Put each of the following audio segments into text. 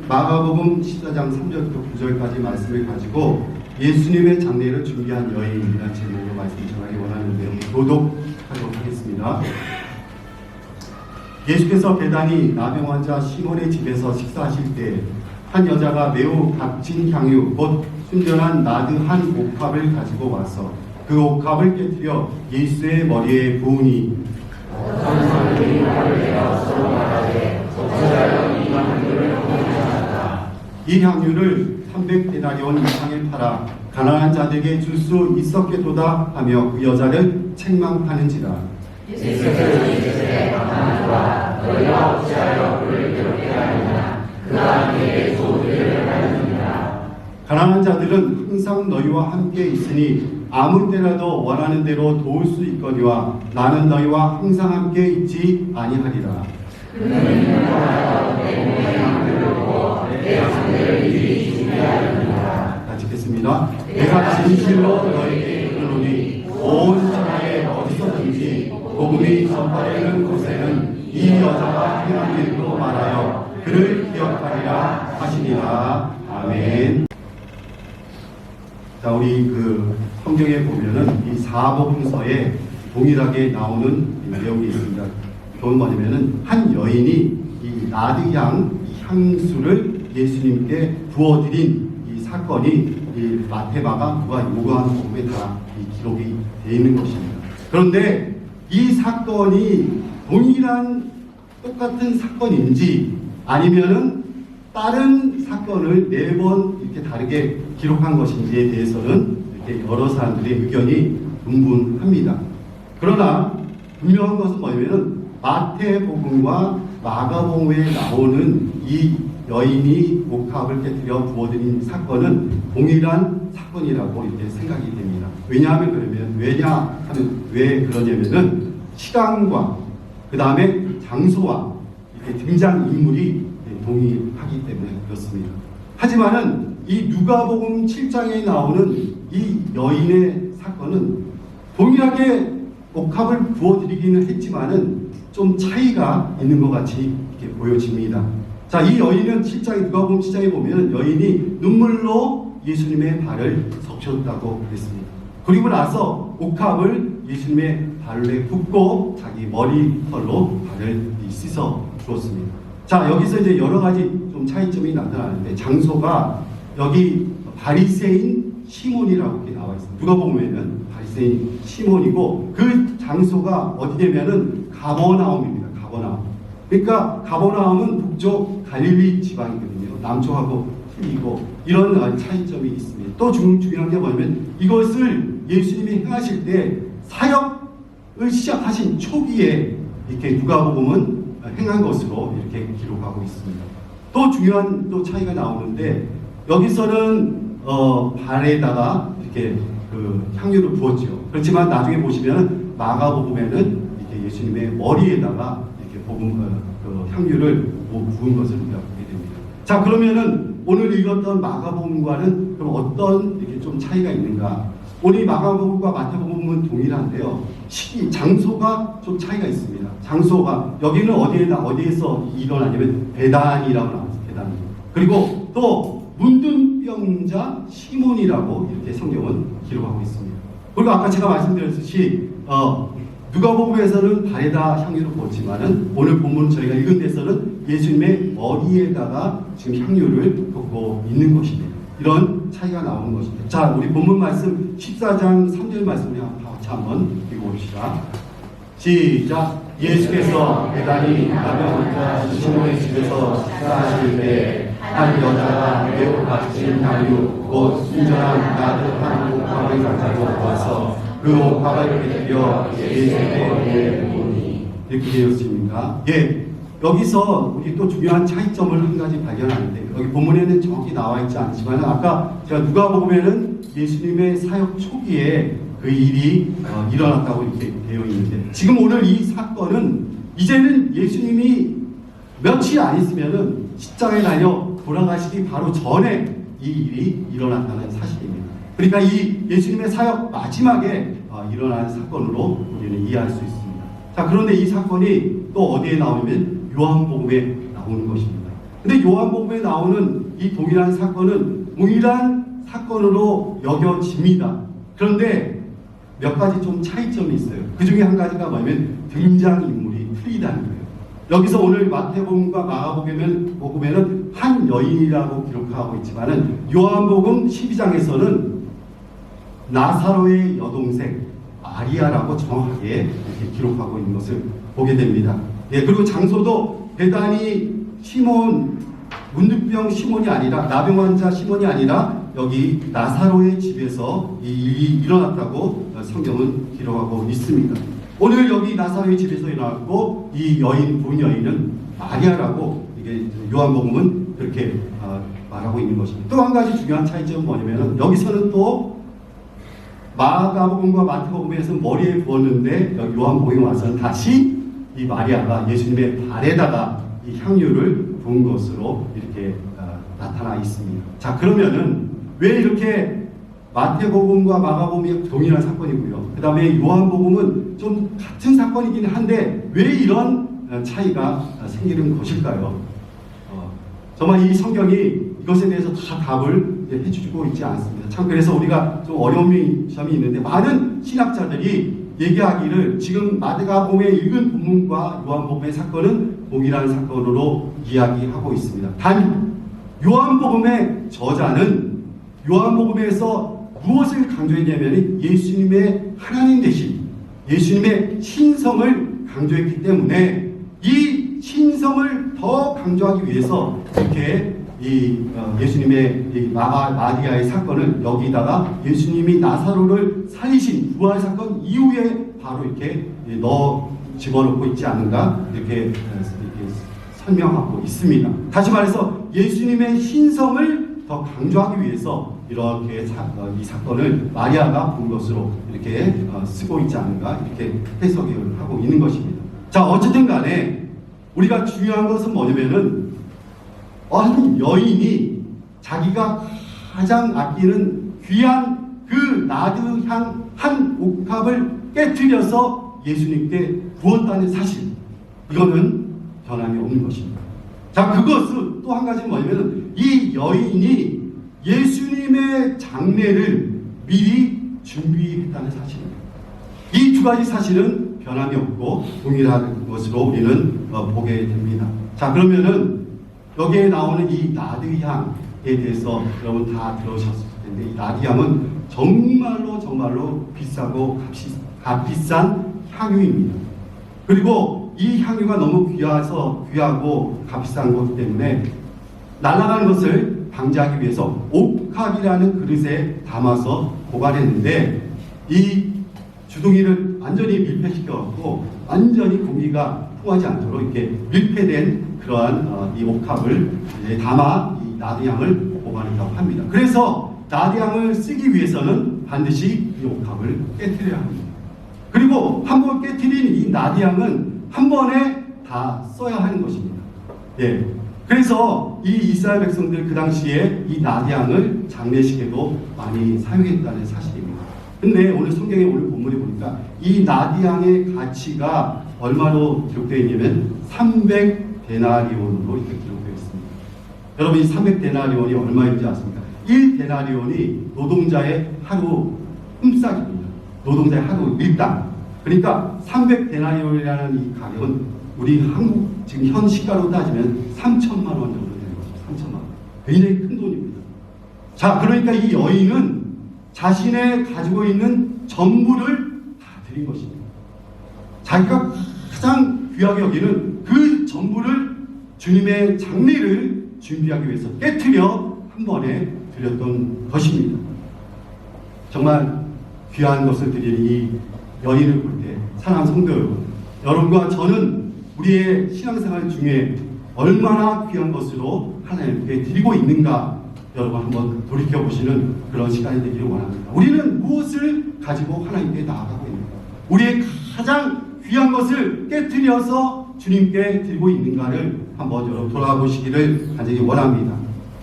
마가복음 14장 3절부터 9절까지 말씀을 가지고 예수님의 장례를 준비한 여인이라는 제목으로 말씀을 전하기 원하는데요. 교독하도록 하겠습니다. 예수께서 배단이 나병 환자 시몬의 집에서 식사하실 때 한 여자가 매우 값진 향유 곧 순전한 나드 한 옥합을 가지고 와서 그 옥합을 깨뜨려 예수의 머리에 부으니 이 향유를 300데나리온 이상에 팔아 가난한 자들에게 줄 수 있었겠도다 하며 그 여자를 책망하는지라. 예수께서 이르시되 가난하도다 너희가 어찌하여 그를 괴롭게 하느냐 그가 네게 소리를 하느니라. 가난한 자들은 항상 너희와 함께 있으니 아무 때라도 원하는 대로 도울 수 있거니와 나는 너희와 항상 함께 있지 아니하리라. 그는 인하여 내 몸에 향기를 부어 내 상대를 미리 준비하리라. 다 찍겠습니다. 내가 진실로 너희에게 이르노니 온 천하에 어디서든지 복음이 전파되는 곳에는 이 여자가 행한 일로 말하여 그를 기억하리라 하시니라. 아멘. 자, 우리 성경에 보면은 이 사복음서에 동일하게 나오는 내용이 있습니다. 그건 뭐냐면은 한 여인이 이 나드향 향수를 예수님께 부어드린 이 사건이 이 마태마가 누가 요구한 복음에 다 기록이 되어 있는 것입니다. 그런데 이 사건이 동일한 똑같은 사건인지 아니면은 다른 사건을 매번 이렇게 다르게 기록한 것인지에 대해서는 이렇게 여러 사람들의 의견이 분분합니다. 그러나 분명한 것은 뭐냐면은 마태복음과 마가복음에 나오는 이 여인이 옥합을 깨뜨려 부어드린 사건은 동일한 사건이라고 이렇게 생각이 됩니다. 왜냐하면 왜 그러냐면은 시간과 그 다음에 장소와 이렇게 등장 인물이 동일하기 때문에 그렇습니다. 하지만은 이 누가복음 7장에 나오는 이 여인의 사건은 동일하게 옥합을 부어드리기는 했지만은 좀 차이가 있는 것 같이 이렇게 보여집니다. 자, 이 여인은 누가복음 7장에 보면 여인이 눈물로 예수님의 발을 적셨다고 그랬습니다. 그리고 나서 옥합을 예수님의 발에 붓고 자기 머리털로 발을 씻어 주었습니다. 자, 여기서 이제 여러 가지 좀 차이점이 나타나는데 장소가 여기 바리새인 시몬이라고 이렇게 나와 있습니다. 누가복음에는 바리새인 시몬이고 그 장소가 어디냐면은 가버나움입니다. 가버나움. 그러니까 가버나움은 북쪽 갈릴리 지방이거든요. 남쪽하고 틀리고 이런 차이점이 있습니다. 또 중요한 게 뭐냐면 이것을 예수님이 행하실 때 사역을 시작하신 초기에 이렇게 누가복음은 행한 것으로 이렇게 기록하고 있습니다. 또 중요한 또 차이가 나오는데 여기서는 발에다가 이렇게 향유를 부었죠. 그렇지만 나중에 보시면 마가복음에는 이렇게 예수님의 머리에다가 이렇게 향유를 부은 것을 우리가 보게 됩니다. 자, 그러면은 오늘 읽었던 마가복음과는 그럼 어떤 이렇게 좀 차이가 있는가? 오늘 마가복음과 마태복음은 동일한데요. 장소가 좀 차이가 있습니다. 장소가 여기는 어디에서 일어나냐면 배단이라고 나왔어요. 배단. 그리고 또 문둥병자 시몬이라고 이렇게 성경은 기록하고 있습니다. 그리고 아까 제가 말씀드렸듯이 누가복음에서는 발에다 향유를 부었지만은 오늘 본문 저희가 읽은 데서는 예수님의 머리에다가 지금 향유를 붓고 있는 것입니다. 이런 차이가 나오는 것입니다. 자, 우리 본문 말씀 14장 3절 말씀을 같이 한번 읽어봅시다. 시작. 예수께서 배단이 나병 환자 시몬의 집에서 식사하실 때 한 여자가 매우 값진 향유 곧 순전한 나드 한 옥합을 가지고 와서 그 옥합을 깨뜨려 예수의 머리에 부으니. 이렇게 되었습니까? 예. 여기서 우리 또 중요한 차이점을 한 가지 발견하는데 여기 본문에는 정확히 나와 있지 않지만 아까 제가 누가복음에는 예수님의 사역 초기에 그 일이 일어났다고 이렇게 되어 있는데 지금 오늘 이 사건은 이제는 예수님이 며칠 안 있으면은 십자가에 달려 돌아가시기 바로 전에 이 일이 일어났다는 사실입니다. 그러니까 이 예수님의 사역 마지막에 일어난 사건으로 우리는 이해할 수 있습니다. 자, 그런데 이 사건이 또 어디에 나오냐면 요한복음에 나오는 것입니다. 근데 요한복음에 나오는 이 동일한 사건은 동일한 사건으로 여겨집니다. 그런데 몇 가지 좀 차이점이 있어요. 그 중에 한 가지가 뭐냐면 등장인물이 틀리다는 거예요. 여기서 오늘 마태복음과 마가복음에는 한 여인이라고 기록하고 있지만은 요한복음 12장에서는 나사로의 여동생 마리아라고 정확하게 이렇게 기록하고 있는 것을 보게 됩니다. 예, 그리고 장소도 베다니 시몬, 문득병 시몬이 아니라, 나병 환자 시몬이 아니라 여기 나사로의 집에서 이 일이 일어났다고 성경은 기록하고 있습니다. 오늘 여기 나사로의 집에서 일어났고, 이 여인, 본 여인은 마리아라고 이게 요한복음은 그렇게 말하고 있는 것입니다. 또 한 가지 중요한 차이점은 뭐냐면, 여기서는 또 마가복음과 마태복음에서 머리에 부었는데, 여기 요한복음에 와서는 다시 이 마리아가 예수님의 발에다가 이 향유를 부은 것으로 이렇게 나타나 있습니다. 자, 그러면은 왜 이렇게 마태복음과 마가복음이 동일한 사건이고요, 그 다음에 요한복음은 좀 같은 사건이긴 한데 왜 이런 차이가 생기는 것일까요? 정말 이 성경이 이것에 대해서 다 답을 해주고 있지 않습니다. 참 그래서 우리가 좀 어려운 점이 있는데, 많은 신학자들이 얘기하기를 지금 마태복음에 읽은 본문과 요한복음의 사건은 동일한 사건으로 이야기하고 있습니다. 단 요한복음의 저자는 요한복음에서 무엇을 강조했냐면 예수님의 하나님 되신, 예수님의 신성을 강조했기 때문에 이 신성을 더 강조하기 위해서 이렇게 예수님의 이 마리아의 사건을 여기다가 예수님이 나사로를 살리신 부활 사건 이후에 바로 이렇게 집어넣고 있지 않은가, 이렇게 설명하고 있습니다. 다시 말해서 예수님의 신성을 더 강조하기 위해서 이렇게 이 사건을 마리아가 본 것으로 이렇게 쓰고 있지 않은가, 이렇게 해석을 하고 있는 것입니다. 자, 어쨌든 간에 우리가 중요한 것은 뭐냐면은 어느 여인이 자기가 가장 아끼는 귀한 그 나드향 한 옥합을 깨뜨려서 예수님께 부었다는 사실, 이거는 변함이 없는 것입니다. 자, 그것은 또 한 가지는 뭐냐면 이 여인이 예수님의 장례를 미리 준비했다는 사실입니다. 이 두 가지 사실은 변함이 없고 동일한 것으로 우리는 보게 됩니다. 자, 그러면은 여기에 나오는 이 나드향에 대해서 여러분 다 들으셨을 텐데, 이 나드향은 정말로 비싸고 값비싼 향유입니다. 그리고 이 향유가 너무 귀하고 값비싼 것 때문에 날아가는 것을 방지하기 위해서 옥합이라는 그릇에 담아서 보관했는데, 이 주둥이를 완전히 밀폐시켜갖고 완전히 공기가 통하지 않도록 이렇게 밀폐된 그러한 이 옥합을 담아 이 나드향을 보관했다고 합니다. 그래서 나드향을 쓰기 위해서는 반드시 이 옥합을 깨트려야 합니다. 그리고 한번 깨트린 이 나드향은 한 번에 다 써야 하는 것입니다. 예. 그래서 이 이스라엘 백성들 그 당시에 이 나드향을 장례식에도 많이 사용했다는 사실입니다. 근데 오늘 성경에 오늘 본문에 보니까 이 나드향의 가치가 얼마로 기록되어 있냐면 300데나리온으로 이렇게 기록되어 있습니다. 여러분, 이 300데나리온이 얼마인지 아십니까? 1데나리온이 노동자의 하루 흠싹입니다. 노동자의 하루 일당. 그러니까 300데나리온이라는 이 가격은 우리 한국 지금 현 시가로 따지면 3천만 원 정도 되는 거죠. 3천만 원. 굉장히 큰 돈입니다. 자, 그러니까 이 여인은 자신의 가지고 있는 전부를 다 드린 것입니다. 자기가 가장 귀하게 여기는 그 전부를 주님의 장례를 준비하기 위해서 깨트려 한 번에 드렸던 것입니다. 정말 귀한 것을 드린 이 여인을 볼 때, 사랑하는 성도 여러분, 여러분과 저는 우리의 신앙생활 중에 얼마나 귀한 것으로 하나님께 드리고 있는가, 여러분 한번 돌이켜보시는 그런 시간이 되기를 원합니다. 우리는 무엇을 가지고 하나님께 나아가고 있는가? 우리의 가장 귀한 것을 깨트려서 주님께 드리고 있는가를 한번 여러분 돌아보시기를 간절히 원합니다.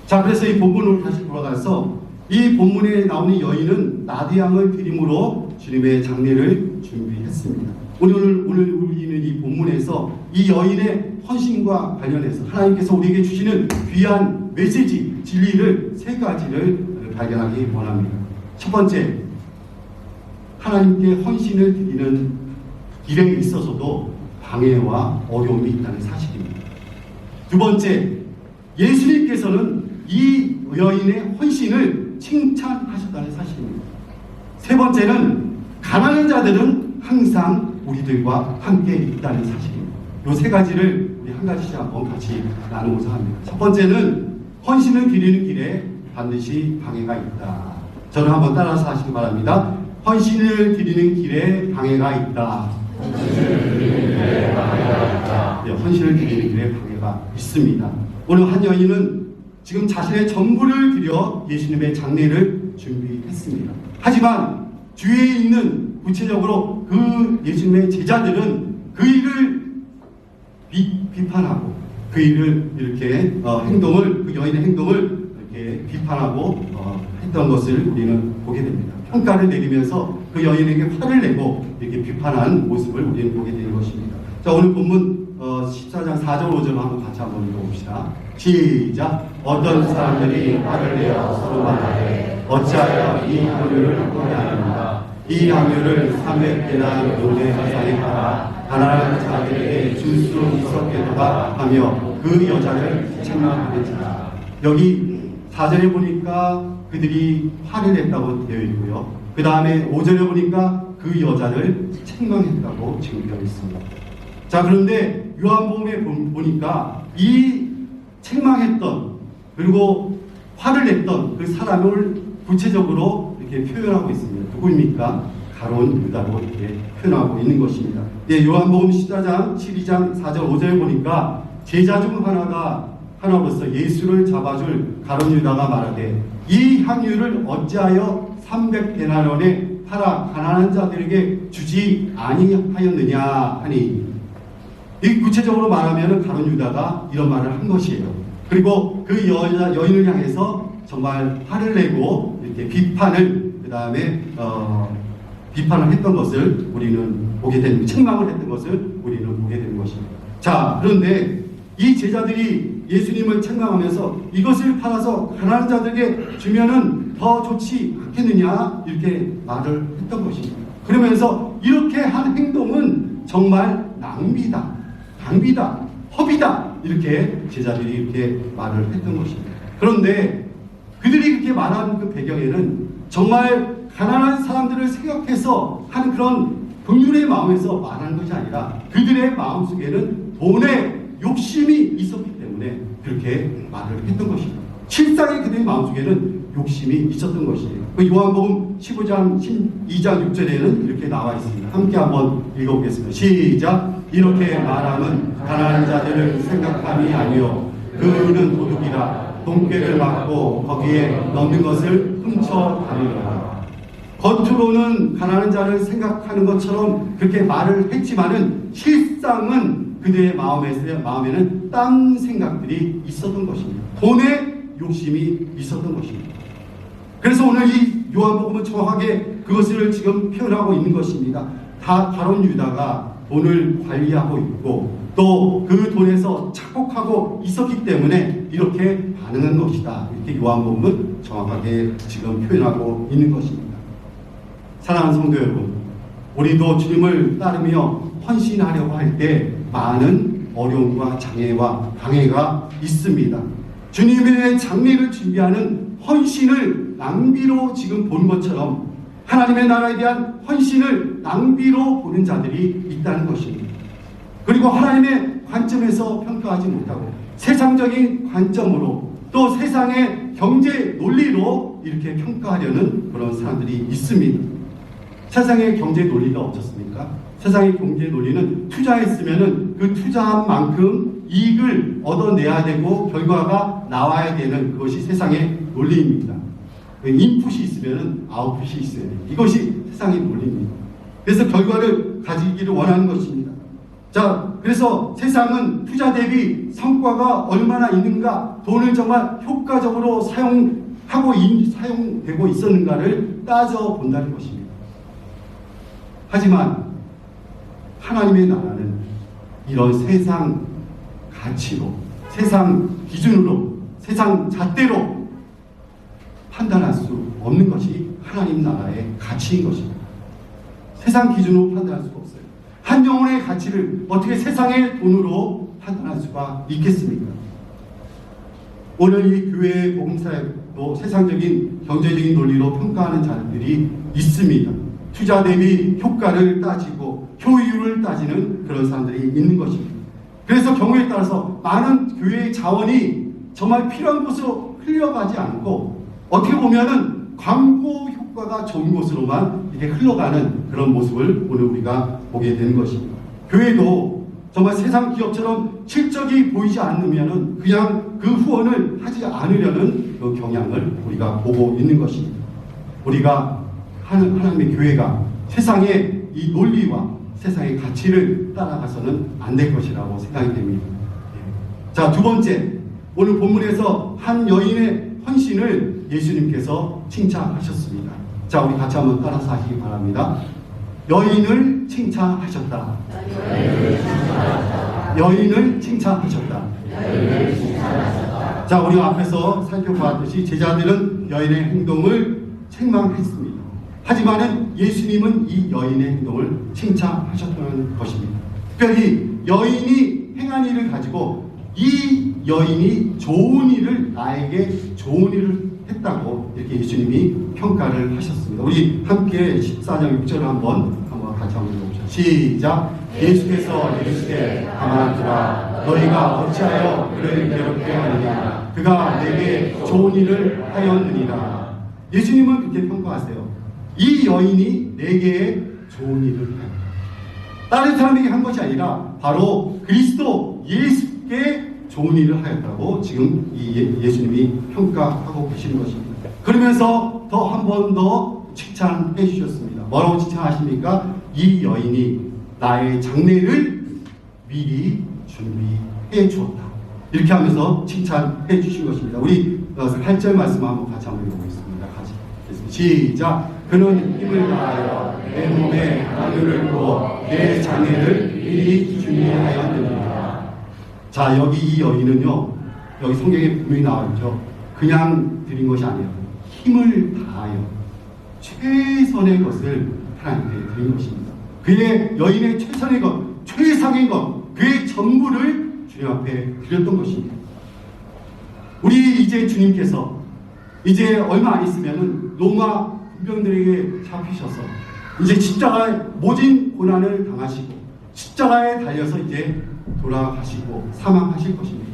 자, 그래서 이 본문으로 다시 돌아가서 이 본문에 나오는 여인은 나드향을 드림으로 주님의 장례를 준비했습니다. 오늘 우리는 이 본문에서 이 여인의 헌신과 관련해서 하나님께서 우리에게 주시는 귀한 메시지, 진리를 세 가지를 발견하기 원합니다. 첫 번째, 하나님께 헌신을 드리는 길에 있어서도 방해와 어려움이 있다는 사실입니다. 두 번째, 예수님께서는 이 여인의 헌신을 칭찬하셨다는 사실입니다. 세 번째는 가난한 자들은 항상 우리들과 함께 있다는 사실입니다. 이 세 가지를 우리 한 가지씩 한번 같이 나누고자 합니다. 첫 번째는 헌신을 드리는 길에 반드시 방해가 있다. 저를 한번 따라서 하시기 바랍니다. 헌신을 드리는 길에 방해가 있다. 네, 헌신을 드리는 길에 방해가 있습니다. 오늘 한 여인은 지금 자신의 전부를 들여 예수님의 장례를 준비했습니다. 하지만 주위에 있는 구체적으로 그 예수님의 제자들은 그 일을 비판하고 그 일을 이렇게 그 여인의 행동을 이렇게 비판하고 했던 것을 우리는 보게 됩니다. 평가를 내리면서 그 여인에게 화를 내고 이렇게 비판한 모습을 우리는 보게 되는 것입니다. 자, 오늘 본문 14장 4절 5절 한번 같이 한번 읽어봅시다. 시작. 어떤 사람들이 화를 내어 서로 말하되 어찌하여 이 향유를 포기하는가? 이 향유를 300개나 노래 화상에 팔아 가난한 자들에게 줄 수 있었겠다 하며 그 여자를 책망하였다. 여기 4절에 보니까 그들이 화를 냈다고 되어 있고요. 그 다음에 5절에 보니까 그 여자를 책망했다고 지금 되어 있습니다. 자, 그런데 요한복음에 보니까 이 책망했던 그리고 화를 냈던 그 사람을 구체적으로 이렇게 표현하고 있습니다. 누구입니까? 가룟 유다로 이렇게 표현하고 있는 것입니다. 예, 요한복음 12장 4절 5절에 보니까 제자 중 하나로서 예수를 잡아줄 가룟 유다가 말하되 이 향유를 어찌하여 300데나리온에 팔아 가난한 자들에게 주지 아니하였느냐 하니, 이 구체적으로 말하면 가룟 유다가 이런 말을 한 것이에요. 그리고 그 여인을 향해서 정말 화를 내고 이렇게 비판을 했던 것을 우리는 보게 됩니다. 책망을 했던 것을 우리는 보게 되는 것입니다. 자, 그런데 이 제자들이 예수님을 책망하면서 이것을 팔아서 가난한 자들에게 주면은 더 좋지 않겠느냐 이렇게 말을 했던 것입니다. 그러면서 이렇게 한 행동은 정말 낭비다, 허비다 이렇게 제자들이 이렇게 말을 했던 것입니다. 그런데 그들이 이렇게 말한 그 배경에는 정말 가난한 사람들을 생각해서 한 그런 긍휼의 마음에서 말하는 것이 아니라 그들의 마음속에는 돈의 욕심이 있었기 때문에 그렇게 말을 했던 것입니다. 실상의 그들의 마음속에는 욕심이 있었던 것이에요. 그 요한복음 15장 2장 6절에는 이렇게 나와 있습니다. 함께 한번 읽어보겠습니다. 시작. 이렇게 말하면 가난한 자들을 생각함이 아니요 그는 도둑이라 돈꾀를 맞고 거기에 넣는 것을 훔쳐 다니더라. 겉으로는 가난한 자를 생각하는 것처럼 그렇게 말을 했지만은 실상은 그들의 마음에는 딴 생각들이 있었던 것입니다. 돈의 욕심이 있었던 것입니다. 그래서 오늘 이 요한복음은 정확하게 그것을 지금 표현하고 있는 것입니다. 다 가룟 유다가 돈을 관리하고 있고 또 그 돈에서 착복하고 있었기 때문에 이렇게 반응한 것이다. 이렇게 요한복음은 정확하게 지금 표현하고 있는 것입니다. 사랑하는 성도 여러분, 우리도 주님을 따르며 헌신하려고 할 때 많은 어려움과 장애와 방해가 있습니다. 주님의 장례를 준비하는 헌신을 낭비로 지금 본 것처럼 하나님의 나라에 대한 헌신을 낭비로 보는 자들이 있다는 것입니다. 그리고 하나님의 관점에서 평가하지 못하고 세상적인 관점으로 또 세상의 경제 논리로 이렇게 평가하려는 그런 사람들이 있습니다. 세상의 경제 논리가 없었습니까? 세상의 경제 논리는 투자했으면 그 투자한 만큼 이익을 얻어내야 되고 결과가 나와야 되는 그것이 세상의 논리입니다. 인풋이 있으면 아웃풋이 있어야 돼요. 이것이 세상의 논리입니다. 그래서 결과를 가지기를 원하는 것입니다. 자, 그래서 세상은 투자 대비 성과가 얼마나 있는가, 돈을 정말 효과적으로 사용되고 있었는가를 따져본다는 것입니다. 하지만 하나님의 나라는 이런 세상 가치로, 세상 기준으로, 세상 잣대로 판단할 수 없는 것이 하나님 나라의 가치인 것입니다. 세상 기준으로 판단할 수가 없어요. 한 영혼의 가치를 어떻게 세상의 돈으로 판단할 수가 있겠습니까? 오늘 이 교회의 복음사역도 세상적인 경제적인 논리로 평가하는 자들이 있습니다. 투자 대비 효과를 따지고 효율을 따지는 그런 사람들이 있는 것입니다. 그래서 경우에 따라서 많은 교회의 자원이 정말 필요한 곳으로 흘러가지 않고 어떻게 보면은 광고 효과가 좋은 곳으로만 이렇게 흘러가는 그런 모습을 오늘 우리가 보게 되는 것입니다. 교회도 정말 세상 기업처럼 실적이 보이지 않으면은 그냥 그 후원을 하지 않으려는 그 경향을 우리가 보고 있는 것입니다. 우리가 하나님의 교회가 세상의 이 논리와 세상의 가치를 따라가서는 안 될 것이라고 생각이 됩니다. 자, 두 번째, 오늘 본문에서 한 여인의 헌신을 예수님께서 칭찬하셨습니다. 자, 우리 같이 한번 따라서 하시기 바랍니다. 여인을 칭찬하셨다. 여인을 칭찬하셨다. 자, 우리가 앞에서 살펴보았듯이 제자들은 여인의 행동을 책망했습니다. 하지만은 예수님은 이 여인의 행동을 칭찬하셨다는 것입니다. 특별히 여인이 행한 일을 가지고 이 여인이 좋은 일을, 나에게 좋은 일을 했다고 이렇게 예수님이 평가를 하셨습니다. 우리 함께 14장 6절을 한번 같이 한번 읽어보죠. 시작. 예수께서 이르시되 가만히 두라. 너희가 어찌하여 그를 괴롭게 하느냐. 그가 내게 좋은 일을 하였느니라. 예수님은 그렇게 평가하세요. 이 여인이 내게 좋은 일을 하였다. 다른 사람에게 한 것이 아니라 바로 그리스도 예수께 좋은 일을 하였다고 지금 이 예수님이 평가하고 계시는 것입니다. 그러면서 더 한 번 더 칭찬해 주셨습니다. 뭐라고 칭찬하십니까? 이 여인이 나의 장례를 미리 준비해 주었다. 이렇게 하면서 칭찬해 주신 것입니다. 우리 8절 말씀 한번 같이 한번 읽어보겠습니다. 같이. 시작. 그는 힘을 다하여 내 몸에 하늘을 부어 내 장례를 미리 준비하였느니라. 자, 여기 이 여인은요, 여기 성경에 분명히 나와 있죠. 그냥 드린 것이 아니에요. 힘을 다하여 최선의 것을 하나님께 드린 것입니다. 그의 여인의 최선의 것, 최상의 것, 그의 전부를 주님 앞에 드렸던 것입니다. 우리 이제 주님께서 이제 얼마 안 있으면은 로마 군병들에게 잡히셔서 이제 십자가에 모진 고난을 당하시고 십자가에 달려서 이제 돌아가시고 사망하실 것입니다.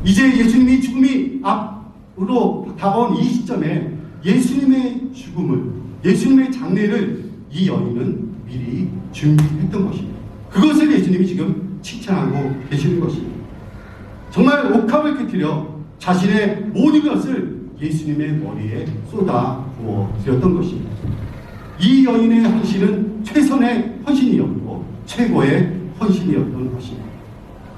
이제 예수님이 죽음이 앞으로 다가온 이 시점에 예수님의 죽음을, 예수님의 장례를 이 여인은 미리 준비했던 것입니다. 그것을 예수님이 지금 칭찬하고 계시는 것입니다. 정말 옥합을 깨뜨려 자신의 모든 것을 예수님의 머리에 쏟아 부어 드렸던 것입니다. 이 여인의 헌신은 최선의 헌신이었고 최고의 헌신이었던 것입니다.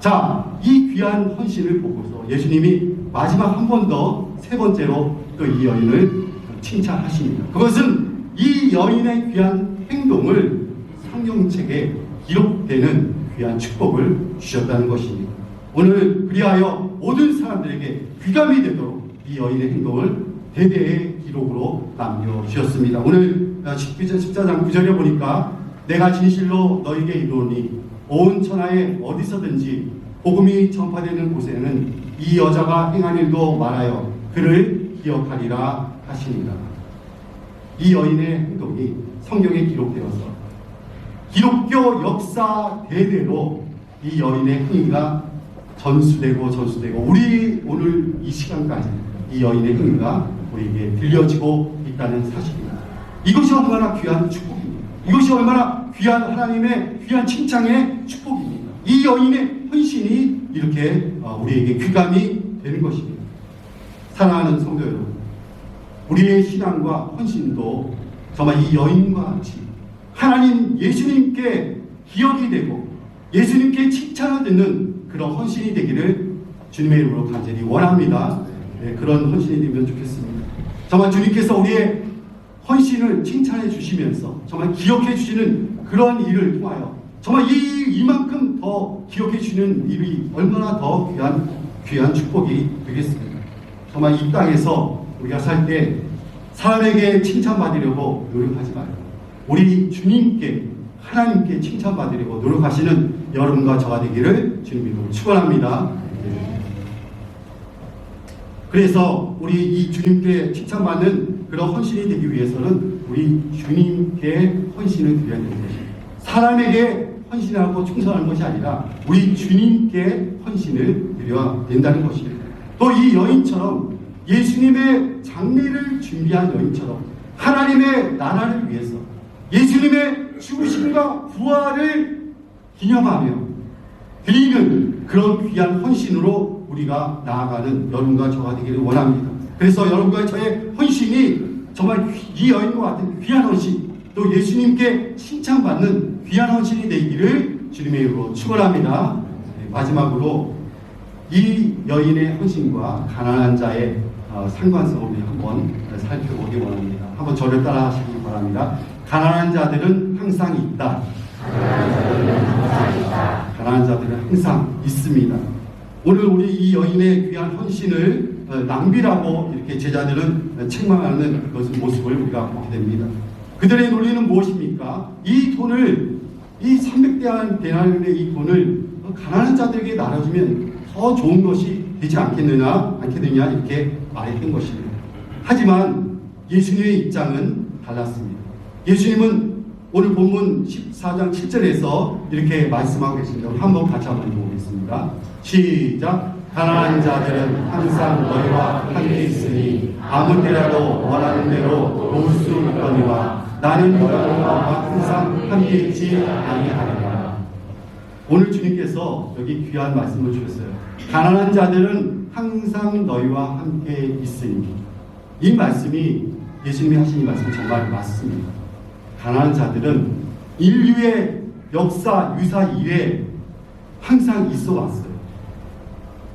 자, 이 귀한 헌신을 보고서 예수님이 마지막 한 번 더 세 번째로 또 이 여인을 칭찬하십니다. 그것은 이 여인의 귀한 행동을 성경책에 기록되는 귀한 축복을 주셨다는 것입니다. 오늘 그리하여 모든 사람들에게 귀감이 되도록 이 여인의 행동을 대대의 기록으로 남겨주셨습니다. 오늘 14장 9절에 보니까 내가 진실로 너에게 이르노니 온 천하에 어디서든지 복음이 전파되는 곳에는 이 여자가 행한 일도 말하여 그를 기억하리라 하시니라. 이 여인의 행동이 성경에 기록되어서 기독교 역사 대대로 이 여인의 행위가 전수되고 우리 오늘 이 시간까지 이 여인의 행위가 우리에게 들려지고 있다는 사실입니다. 이것이 얼마나 귀한 축복입니다. 이것이 얼마나 귀한 하나님의 귀한 칭찬의 축복입니다. 이 여인의 헌신이 이렇게 우리에게 귀감이 되는 것입니다. 사랑하는 성도 여러분, 우리의 신앙과 헌신도 정말 이 여인과 같이 하나님 예수님께 기억이 되고 예수님께 칭찬을 듣는 그런 헌신이 되기를 주님의 이름으로 간절히 원합니다. 네, 그런 헌신이 되면 좋겠습니다. 정말 주님께서 우리의 헌신을 칭찬해 주시면서 정말 기억해 주시는 그런 일을 통하여 정말 이만큼 더 기억해 주는 일이 얼마나 더 귀한 축복이 되겠습니까? 정말 이 땅에서 우리가 살 때 사람에게 칭찬받으려고 노력하지 말고 우리 주님께 하나님께 칭찬받으려고 노력하시는 여러분과 저가 되기를 주님으로 축원합니다. 그래서 우리 이 주님께 칭찬받는 그런 헌신이 되기 위해서는 우리 주님께 헌신을 드려야 되는 것입니다. 사람에게 헌신하고 충성하는 것이 아니라 우리 주님께 헌신을 드려야 된다는 것입니다. 또 이 여인처럼 예수님의 장례를 준비한 여인처럼 하나님의 나라를 위해서 예수님의 죽으심과 부활을 기념하며 드리는 그런 귀한 헌신으로 우리가 나아가는 여러분과 저가 되기를 원합니다. 그래서 여러분과 저의 헌신이 정말 이 여인과 같은 귀한 헌신, 또 예수님께 칭찬받는 귀한 헌신이 되기를 주님의 이름으로 축원합니다. 마지막으로 이 여인의 헌신과 가난한 자의 상관성을 우리 한번 살펴보기 원합니다. 한번 저를 따라 하시기 바랍니다. 가난한 자들은 항상 있다. 가난한 자들은 항상 있습니다. 오늘 우리 이 여인의 귀한 헌신을 낭비라고 이렇게 제자들은 책망하는 그것의 모습을 우리가 보게 됩니다. 그들의 논리는 무엇입니까? 이 돈을, 이 300데나리온의 이 돈을 가난한 자들에게 나눠주면 더 좋은 것이 되지 않겠느냐 이렇게 말했던 것입니다. 하지만 예수님의 입장은 달랐습니다. 예수님은 오늘 본문 14장 7절에서 이렇게 말씀하고 계십니다. 우리 한번 같이 한번 읽어보겠습니다. 시작. 가난한 자들은 항상 너희와 함께 있으니 아무 때라도 원하는 대로 올 수 있거니와 나는 너희와 항상 함께 있지 아니하리라. 오늘 주님께서 여기 귀한 말씀을 주셨어요. 가난한 자들은 항상 너희와 함께 있으니. 이 말씀이 예수님이 하신 이 말씀 정말 맞습니다. 가난한 자들은 인류의 역사 유사 이래 항상 있어 왔어요.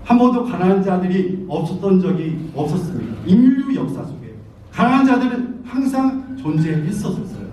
한 번도 가난한 자들이 없었던 적이 없었습니다. 인류 역사 속에 가난한 자들은 항상 존재했었어요.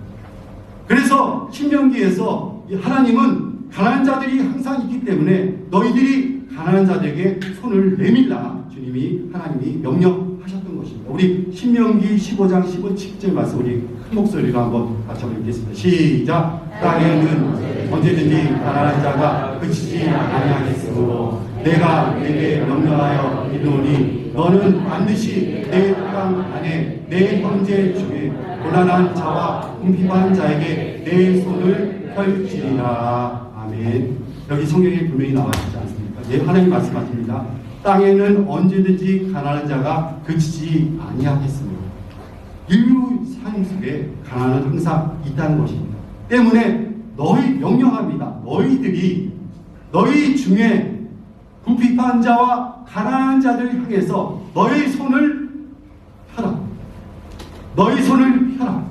그래서 신명기에서 하나님은 가난한 자들이 항상 있기 때문에 너희들이 가난한 자들에게 손을 내밀라 주님이 하나님이 명령하셨던 것입니다. 우리 신명기 15장 17절 말씀 우리 큰 목소리로 한번 같이 한번 읽겠습니다. 시작. 땅에는 언제든지 가난한 자가 그치지 아니하겠으므로 내가 내게 명령하여 이르노니 너는 반드시 내 땅 안에 내 형제 중에 고난한 자와 궁핍한 자에게 내 손을 펼치리라. 아멘. 여기 성경에 분명히 나와 있지 않습니까? 예, 하나님 말씀하십니다. 땅에는 언제든지 가난한 자가 그치지 아니하겠으므로. 인류 삶 속에 가난은 항상 있다는 것입니다. 때문에 명령합니다. 너희 중에 궁핍한 자와 가난한 자들을 향해서 너희 손을 펴라. 너희 손을 펴라.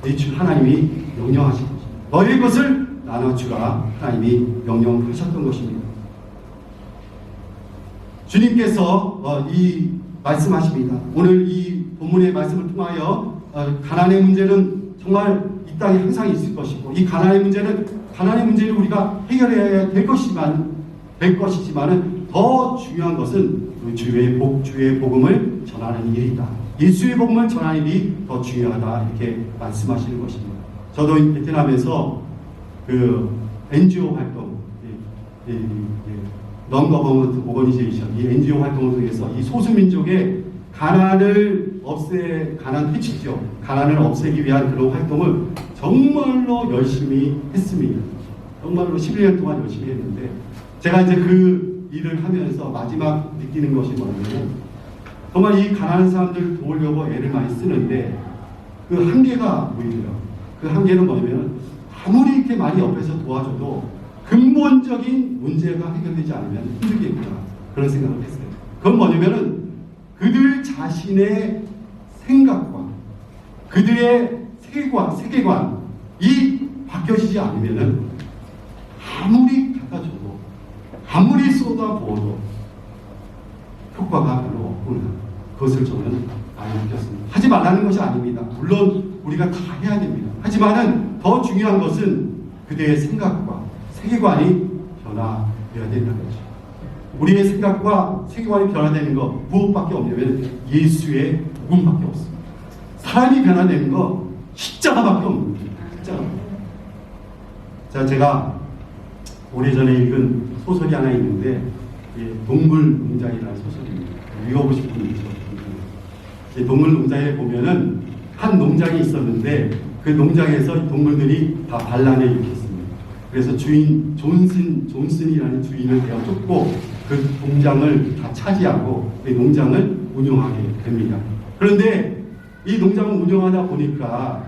내 주 하나님이 명령하신 것입니다. 너희 것을 나눠주라. 하나님이 명령하셨던 것입니다. 주님께서 이 말씀하십니다. 오늘 이 본문의 말씀을 통하여 가난의 문제는 정말 이 땅에 항상 있을 것이고 이 가난의 문제를 우리가 해결해야 될 것이지만은 더 중요한 것은 주의 복음을 전하는 일이다. 예수의 복음을 전하는 일이 더 중요하다. 이렇게 말씀하시는 것입니다. 저도 베트남에서 그 NGO 활동, Non-Government Organization, 이 NGO 활동을 통해서 이 소수민족의 가난을 없애기 위한 그런 활동을 정말로 열심히 했습니다. 정말로 11년 동안 열심히 했는데 제가 이제 그 일을 하면서 마지막 느끼는 것이 뭐냐면 정말 이 가난한 사람들을 도우려고 애를 많이 쓰는데 그 한계가 보이더라고요. 그 한계는 뭐냐면 아무리 이렇게 많이 옆에서 도와줘도 근본적인 문제가 해결되지 않으면 힘들겠구나 그런 생각을 했어요. 그건 뭐냐면은 그들 자신의 생각과 그들의 세계관이 바뀌어지지 않으면은 아무리 갖다 줘도 아무리 쏟아부어도 효과가 별로 없구나. 그것을 저는 많이 느꼈습니다. 하지 말라는 것이 아닙니다. 물론 우리가 다 해야 됩니다. 하지만은 더 중요한 것은 그들의 생각과 세계관이 변화되어야 된다는 거죠. 우리의 생각과 세계관이 변화되는 거 무엇밖에 없냐면 예수의 복음밖에 없습니다. 사람이 변화되는 거 십자가밖에 없는 거예요. 십자가. 자, 제가 오래전에 읽은 소설이 하나 있는데 동물농장이라는 소설입니다. 읽어보실 분이 있죠. 동물농장에 보면은 한 농장이 있었는데 그 농장에서 동물들이 다 반란을 일으켰습니다. 그래서 주인 존슨이라는 주인을 대어 쫓고 그 농장을 다 차지하고 그 농장을 운영하게 됩니다. 그런데 이 농장을 운영하다 보니까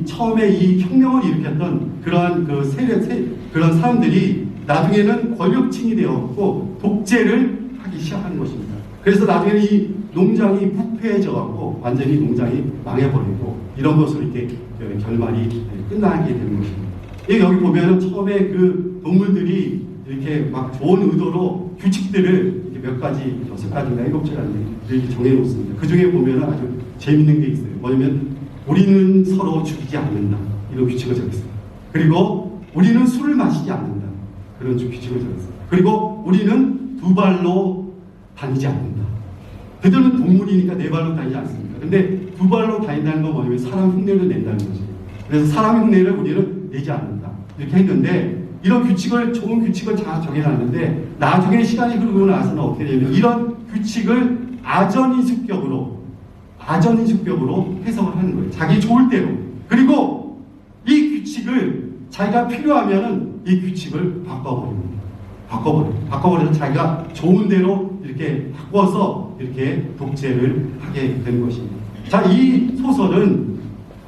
처음에 이 혁명을 일으켰던 그러한 그런 사람들이 나중에는 권력층이 되었고 독재를 하기 시작하는 것입니다. 그래서 나중에는 이 농장이 부패해져갖고 완전히 농장이 망해버리고 이런 것으로 이렇게 결말이 끝나게 되는 것입니다. 여기 보면은 처음에 그 동물들이 이렇게 막 좋은 의도로 규칙들을 이렇게 몇 가지, 6가지나 7가지 이렇게 정해놓습니다. 그 중에 보면은 아주 재밌는 게 있어요. 뭐냐면 우리는 서로 죽이지 않는다. 이런 규칙을 정했습니다. 그리고 우리는 술을 마시지 않는다. 그런 규칙을 정했습니다. 그리고 우리는 두 발로 다니지 않는다. 그들은 동물이니까 네 발로 다니지 않습니다. 근데 두 발로 다닌다는 건 뭐냐면 사람 흉내를 낸다는 거죠. 그래서 사람 흉내를 우리는 내지 않는다. 이렇게 했는데 이런 규칙을, 좋은 규칙을 잘 정해놨는데 나중에 시간이 흐르고 나서는 어떻게 되냐면 이런 규칙을 아전인수격으로 해석을 하는 거예요. 자기 좋을 대로. 그리고 이 규칙을 자기가 필요하면은 이 규칙을 바꿔버립니다. 바꿔버려서 자기가 좋은 대로 이렇게 바꿔서 이렇게 독재를 하게 된 것입니다. 자, 이 소설은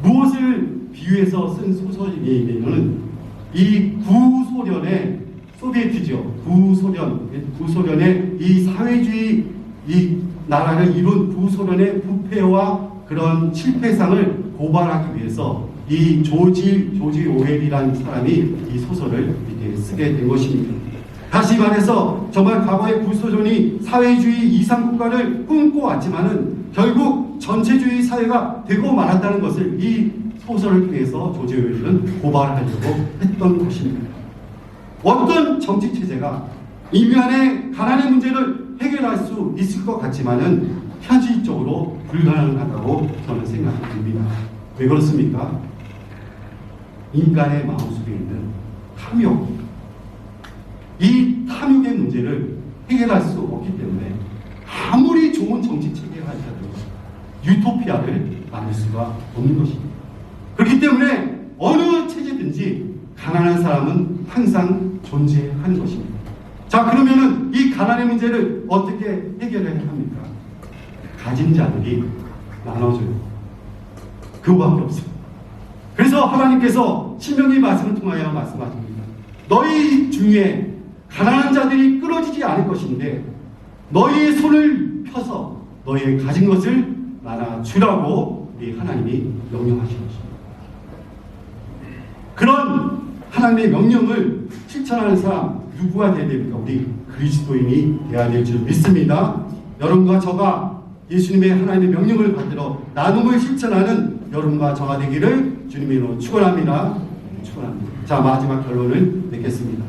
무엇을 비유해서 쓴 소설이냐면은 이 구소련의 소비에트죠. 구소련의 이 사회주의 이 나라를 이룬 구소련의 부패와 그런 실패상을 고발하기 위해서 이 조지 오웰이라는 사람이 이 소설을 이렇게 쓰게 된 것입니다. 다시 말해서 정말 과거의 구소련이 사회주의 이상국가를 꿈꿔왔지만은 결국 전체주의 사회가 되고 말았다는 것을 이 소설을 통해서 조지 오웰은 고발하려고 했던 것입니다. 어떤 정치 체제가 인간의 가난의 문제를 해결할 수 있을 것 같지만은 현실적으로 불가능하다고 저는 생각합니다. 왜 그렇습니까? 인간의 마음속에 있는 탐욕, 이 탐욕의 문제를 해결할 수 없기 때문에 아무리 좋은 정치 체계가 있어도 유토피아를 만들 수가 없는 것입니다. 그렇기 때문에 어느 체제든지 가난한 사람은 항상 존재하는 것입니다. 자, 그러면은 이 가난의 문제를 어떻게 해결해야 합니까? 가진 자들이 나눠줘요. 그거밖에 없어요. 그래서 하나님께서 신명기 말씀을 통하여 말씀하십니다. 너희 중에 가난한 자들이 끊어지지 않을 것인데 너희의 손을 펴서 너희의 가진 것을 나눠주라고 우리 하나님이 명령하신 것입니다. 그런 하나님의 명령을 실천하는 사람 누구가 되어야 됩니까? 우리 그리스도인이 되어야 될 줄 믿습니다. 여러분과 저가 예수님의 하나님의 명령을 받들어 나눔을 실천하는 여러분과 저가 되기를 주님의 이름으로 축원합니다. 자, 마지막 결론을 맺겠습니다.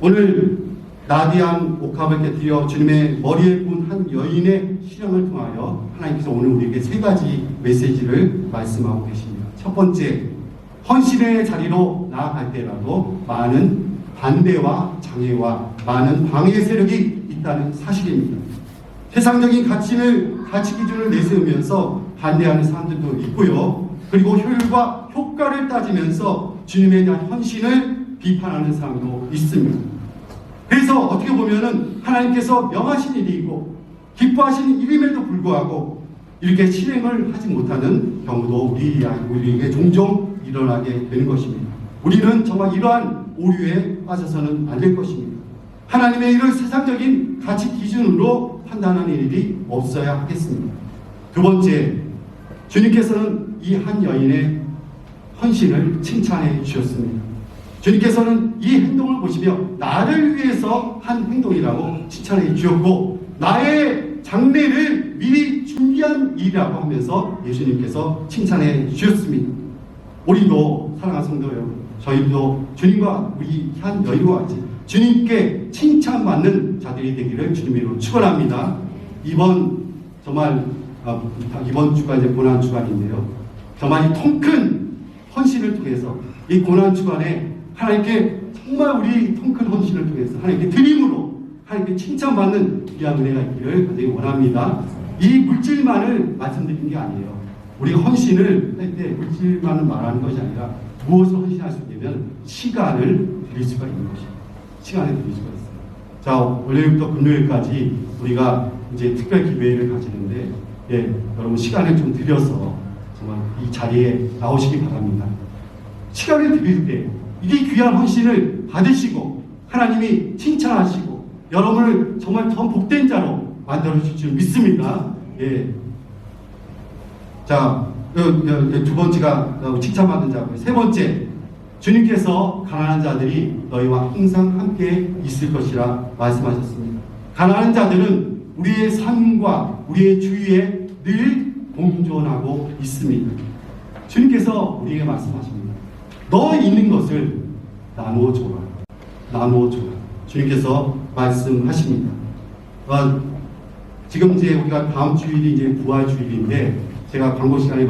오늘 나디안 옥합을 깨뜨려 주님의 머리에 꾼 한 여인의 실형을 통하여 하나님께서 오늘 우리에게 3가지 메시지를 말씀하고 계십니다. 첫 번째, 헌신의 자리로 나아갈 때라도 많은 반대와 장애와 많은 방해 세력이 있다는 사실입니다. 세상적인 가치 기준을 내세우면서 반대하는 사람들도 있고요. 그리고 효율과 효과를 따지면서 주님에 대한 헌신을 비판하는 사람도 있습니다. 그래서 어떻게 보면은 하나님께서 명하신 일이 있고 기뻐하신 일임에도 불구하고 이렇게 실행을 하지 못하는 경우도 우리에게 종종 일어나게 되는 것입니다. 우리는 정말 이러한 오류에 빠져서는 안 될 것입니다. 하나님의 이런 세상적인 가치 기준으로 판단하는 일이 없어야 하겠습니다. 두 번째, 주님께서는 이 한 여인의 헌신을 칭찬해 주셨습니다. 주님께서는 이 행동을 보시며 나를 위해서 한 행동이라고 칭찬해 주셨고 나의 장래를 미리 준비한 일이라고 하면서 예수님께서 칭찬해 주셨습니다. 우리도 사랑하는 성도 여러분, 저희도 주님과 우리 한 여인과 같이 주님께 칭찬받는 자들이 되기를 주님의 이름으로 축원합니다. 이번 주가 이제 고난 주간인데요. 정말 이 통 큰 헌신을 통해서 이 고난 주간에 하나님께 정말 우리 통 큰 헌신을 통해서 하나님께 드림으로 하나님께 칭찬받는 귀한 은혜가 있기를 간절히 원합니다. 이 물질만을 말씀드린 게 아니에요. 우리 헌신을 할 때 물질만을 말하는 것이 아니라 무엇을 헌신할 수 있냐면 시간을 드릴 수가 있는 것입니다. 시간을 드릴 수가 있어요. 자, 월요일부터 금요일까지 우리가 이제 특별 기도회를 가지는데, 여러분 시간을 좀 들여서 정말 이 자리에 나오시기 바랍니다. 시간을 드릴 때 이게 귀한 헌신을 받으시고 하나님이 칭찬하시고 여러분을 정말 더 복된 자로 만들어 주실 줄 믿습니다. 자, 두 번째가 칭찬받은 자고요. 세 번째, 주님께서 가난한 자들이 너희와 항상 함께 있을 것이라 말씀하셨습니다. 가난한 자들은 우리의 삶과 우리의 주위에 늘 공존하고 있습니다. 주님께서 우리에게 말씀하십니다. 너 있는 것을 나누어줘라. 나누어줘라. 주님께서 말씀하십니다. 지금 이제 우리가 다음 주일이 이제 부활주일인데, 제가 광고 시간에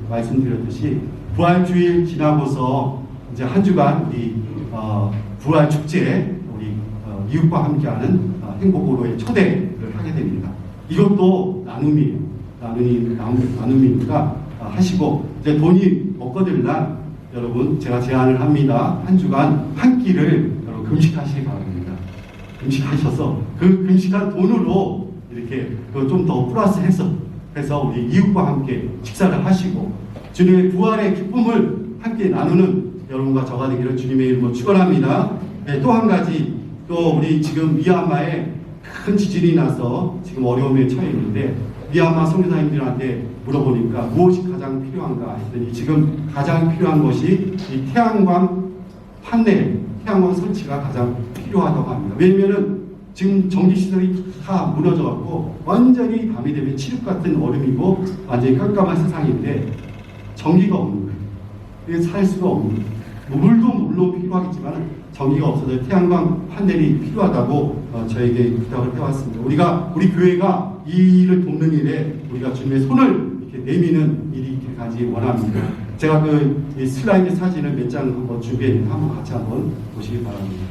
말씀드렸듯이 부활주일 지나고서 이제 한 주간 우리 부활축제, 우리 이웃과 함께하는 행복으로의 초대를 하게 됩니다. 이것도 나눔이에요. 나눔이니까 하시고, 이제 돈이 없거든 날 여러분 제가 제안을 합니다. 한 주간 한 끼를 여러분 금식하시기 바랍니다. 금식하셔서 그 금식한 돈으로 이렇게 좀 더 플러스해서 우리 이웃과 함께 식사를 하시고 주님의 부활의 기쁨을 함께 나누는 여러분과 저가 되기를 주님의 이름으로 축원합니다. 또 한 가지, 또 우리 지금 미얀마에 큰 지진이 나서 지금 어려움에 처해 있는데, 미얀마 선교사님들한테 물어보니까 무엇이 가장 필요한가 했더니 지금 가장 필요한 것이 이 태양광 판넬, 태양광 설치가 가장 필요하다고 합니다. 왜냐면은 지금 전기시설이 다 무너져갖고 완전히 밤이 되면 칠흑 같은 얼음이고 완전히 깜깜한 세상인데 전기가 없는 거예요. 살 수가 없는 거예요. 물도 물론 필요하겠지만 전기가 없어서 태양광 판넬이 필요하다고 저에게 부탁을 해왔습니다. 우리 교회가 이 일을 돕는 일에 우리가 주님의 손을 이렇게 내미는 일이 있길 간절히 원합니다. 제가 이 슬라이드 사진을 몇 장 한번 준비했는데 한번 같이 한번 보시기 바랍니다.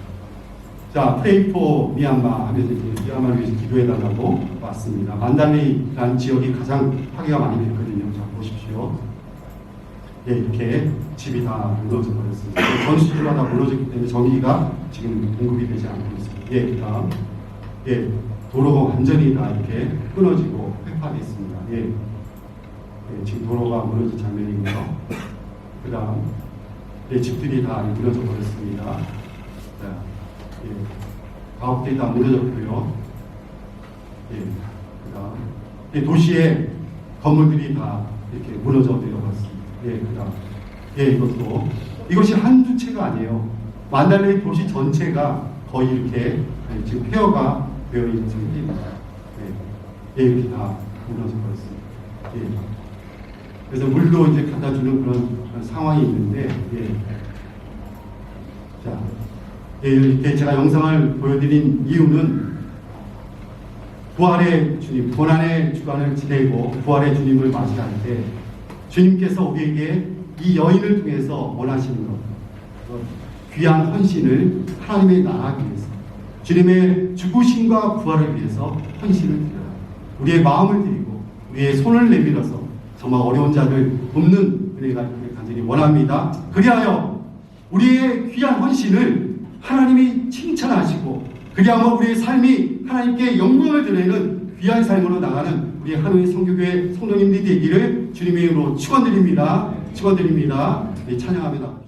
자, Pray for 미얀마 하면서 미얀마를 위해서 기도해달라고 왔습니다. 만달레이라는 지역이 가장 파괴가 많이 됐거든요. 자, 보십시오. 이렇게 집이 다 무너져 버렸습니다. 전수주가 다 무너졌기 때문에 전기가 지금 공급이 되지 않고 있습니다. 그다음, 도로가 완전히 다 이렇게 끊어지고 폐파됐습니다. 지금 도로가 무너진 장면이고요. 그다음, 집들이 다 무너져 버렸습니다. 자, 가옥들이 다 무너졌고요. 그다음, 도시의 건물들이 다 이렇게 무너져 내려갔습니다. 그다음, 이것이 한두 채가 아니에요. 만달레이 도시 전체가 거의 이렇게 지금 폐허가 되어 있는 상태입니다. 이렇게 다 무너져 버렸습니다. 그래서 물도 이제 갖다 주는 그런 상황이 있는데, 자, 이렇게 제가 영상을 보여드린 이유는 부활의 주님, 고난의 주간을 지내고 부활의 주님을 맞이할 때 주님께서 우리에게 이 여인을 통해서 원하시는 것, 귀한 헌신을 하나님의 나라를 위해서, 주님의 죽으심과 부활을 위해서 헌신을 드려라. 우리의 마음을 드리고 우리의 손을 내밀어서 정말 어려운 자를 돕는 은혜가 있기를 간절히 원합니다. 그리하여 우리의 귀한 헌신을 하나님이 칭찬하시고, 그리하여 우리의 삶이 하나님께 영광을 드리는 귀한 삶으로 나가는 우리 한우의 성교교회 성도님들이 되기를 주님의 이름으로 축원드립니다. 축원드립니다. 찬양하며 나옵니다.